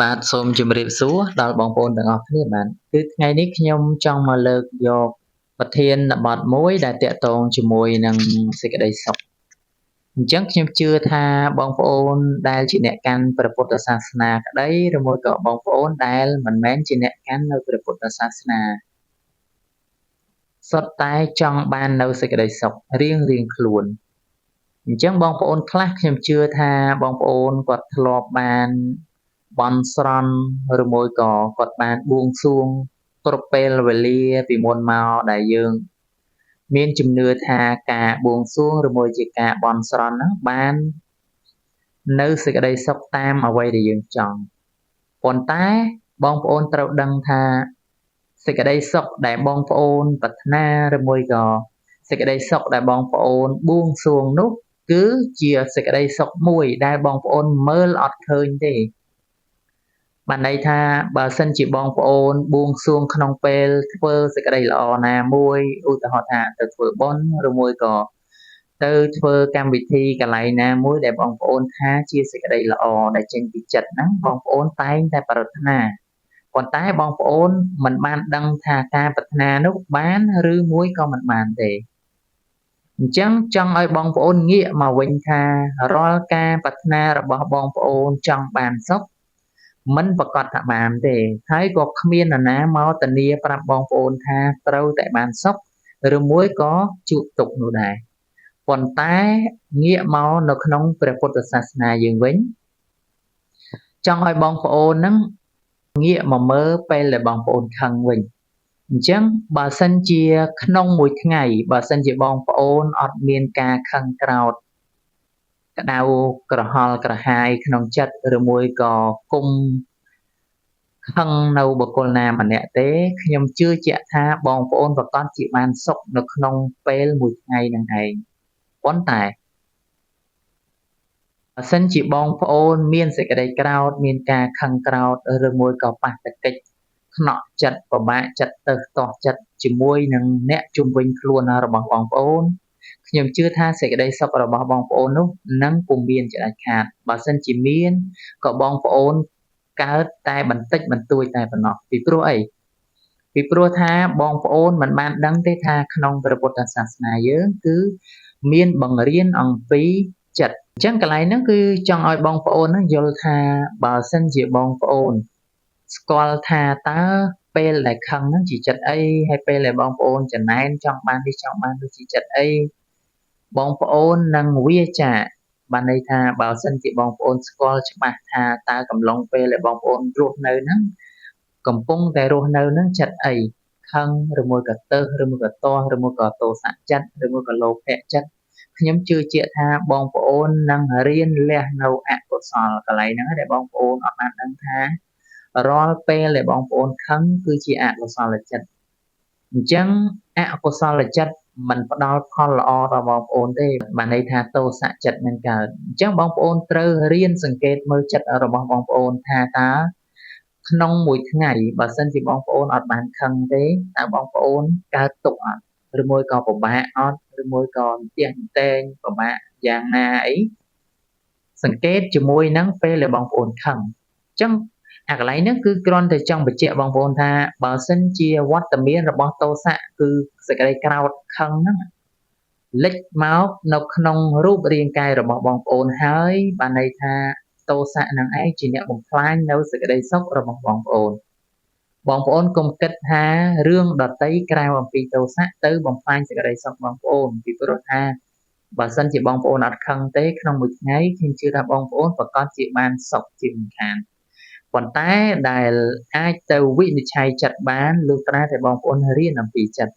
បាទសូមជម្រាបសួរដល់បងប្អូនទាំងអស់គ្នាបាទគឺថ្ងៃនេះខ្ញុំចង់មកលើកយកប្រធានបទមួយដែលតាក់ទងជាមួយនឹងសេចក្តីសុខអញ្ចឹងខ្ញុំជឿថាបងប្អូនដែលជាអ្នកកាន់ព្រះពុទ្ធសាសនាក្តីឬមួយក៏បងប្អូនដែលមិនមែនជាអ្នកកាន់នៅព្រះពុទ្ធសាសនាសុទ្ធតែចង់បាននៅសេចក្តីសុខរៀងៗខ្លួនអញ្ចឹងបងប្អូនខ្លះខ្ញុំជឿថាបងប្អូនគាត់ធ្លាប់បានបន់ស្រន់ឬមួយក៏គាត់បានបួងសួងគ្រប់ពេលវេលាពីមុនមកដែលយើងមានជំនឿថាការបួងសួងឬមួយជាការបន់ស្រន់ហ្នឹងបាននៅសេចក្តីសុខតាមអ្វីដែលយើងចង់ប៉ុន្តែបងប្អូនត្រូវដឹងថាសេចក្តីសុខដែលបងប្អូនប្រាថ្នាឬមួយក៏សេចក្តីសុខដែលបងប្អូនបួងសួងនោះគឺជាសេចក្តីសុខមួយដែលបងប្អូនមើលអត់ឃើញទេបានន័យថាបើសិនជាបងប្អូនបួងសួងក្នុងពេលធ្វើសេចក្តីល្អណាមួយឧទាហរណ៍ថាទៅធ្វើបុណ្យឬមួយក៏ទៅធ្វើកម្មវិធីកន្លែងណាមួយដែលបងប្អូនថាជាសេចក្តីល្អដែលចេញពីចិត្តហ្នឹងបងប្អូនតែងតែប្រាថ្នាប៉ុន្តែបងប្អូនមិនបានដឹងថាការប្រាថ្នានោះបានឬមួយក៏មិនបានទេអញ្ចឹងចង់ឲ្យបងប្អូនងាកមកវិញថារាល់ការប្រាថ្នារបស់បងប្អូនចង់បានសុខមិនប្រកាសថាបានទេហើយក៏គ្មាននរណាមកធានាប្រាប់បងប្អូនថាត្រូវតែបានសុខឬមួយក៏ជួបទុក្ខនោះដែរប៉ុន្តែងាកមកនៅក្នុងព្រះពុទ្ធសាសនាយើងវិញចង់ឲ្យបងប្អូនហ្នឹងងាកមកមើលពេលដែលបងប្អូនខឹងវិញអញ្ចឹងបើសិនជាក្នុងមួយថ្ងៃបើសិនជាបងប្អូនអត់មានការខឹងក្រោធក្តៅក្រហល់ក្រហាយក្នុងចិត្តឬមួយក៏គុំខឹងនៅបុគ្គលណាម្នាក់ទេខ្ញុំជឿជាក់ថាបងប្អូនប្រកាសជាបានសុខនៅក្នុងពេលមួយថ្ងៃនឹងឯងប៉ុន្តែបើសិនជាបងប្អូនមានសេចក្តីក្រោធមានការខឹងក្រោធឬមួយក៏ប៉ះទង្គិចខ្នក់ចិត្តពិបាកចិត្តទៅទាស់ចិត្តជាមួយនឹងអ្នកជុំវិញខ្លួនរបស់បងប្អូនខ្ញុំជឿថាសេចក្តីសុខរបស់បងប្អូននោះនឹងពុំមានជាដាច់ខាតបើសិនជាមានក៏បងប្អូនកើតតែបន្តិចបន្តួចតែប៉ុណ្ណោះពីព្រោះអីពីព្រោះថាបងប្អូនមិនបានដឹងទេថាក្នុងព្រះពុទ្ធសាសនាយើងគឺមានបង្រៀនអំពីចិត្តអញ្ចឹងកន្លែងហ្នឹងគឺចង់ឲ្យបងប្អូនហ្នឹងយល់ថាបើសិនជាបងប្អូនស្គាល់ថាតើពេលដែលខឹងហ្នឹងជាចិត្តអីហើយពេលដែលបងប្អូនចំណែនចង់បាននេះចង់បាននោះជាចិត្តអីបងប្អូននឹងវាចាបានន័យថាបើសិនជាបងប្អូនស្គាល់ច្បាស់ថាតើកំឡុងពេលដែលបងប្អូនរស់នៅហ្នឹងកំពុងតែរស់នៅហ្នឹងចិត្តអីខឹងឬមួយក៏ទើសឬមួយក៏ទាស់ឬមួយក៏ទោសៈចិត្តឬមួយក៏លោភៈចិត្តខ្ញុំជឿជាក់ថាបងប្អូននឹងរៀនលះនៅអកុសលកន្លែងហ្នឹងដែលបងប្អូនអត់បានដឹងថារាល់ពេលដែលបងប្អូនខឹងគឺជាអកុសលចិត្តអញ្ចឹងអកុសលចិត្តមិនផ្ដល់ផលល្អដល់បងប្អូនទេបានន័យថាទោសៈចិត្តនឹងកើតអញ្ចឹងបងប្អូនត្រូវរៀនសង្កេតមើលចិត្តរបស់បងប្អូនថាតើក្នុងមួយថ្ងៃបើសិនជាបងប្អូនអត់បានខឹងទេតើបងប្អូនកើតទុក្ខអត់ឬមួយក៏ពិបាកអត់ឬមួយក៏ផ្ទះតែងពិបាកយ៉ាងណាអីសង្កេតជាមួយនឹងពេលដែលបងប្អូនខឹងអញ្ចឹងអាកន្លែងហ្នឹងគឺគ្រាន់តែចង់បញ្ជាក់បងប្អូនថាបើសិនជាវត្តមានរបស់ទោសៈគឺសេចក្តីក្រោធខឹងហ្នឹងលេចមកនៅក្នុងរូបរាងកាយរបស់បងប្អូនហើយបានន័យថាទោសៈនឹងឯងជាអ្នកបំផ្លាញនៅសេចក្តីសុខរបស់បងប្អូនបងប្អូនកុំគិតថារឿងដតីក្រៅអំពីទោសៈទៅបំផ្លាញសេចក្តីសុខបងប្អូនពីព្រោះថាបើសិនជាបងប្អូនអត់ខឹងទេក្នុងមួយថ្ងៃខ្ញុំជឿថាបងប្អូនប្រកាសជាបានសុខជាមិនខានប៉ុន្តែដែលអាចទៅវិនិច្ឆ័យចិត្តបានលុះត្រាតែបងប្អូនរៀនអំពីចិត្ត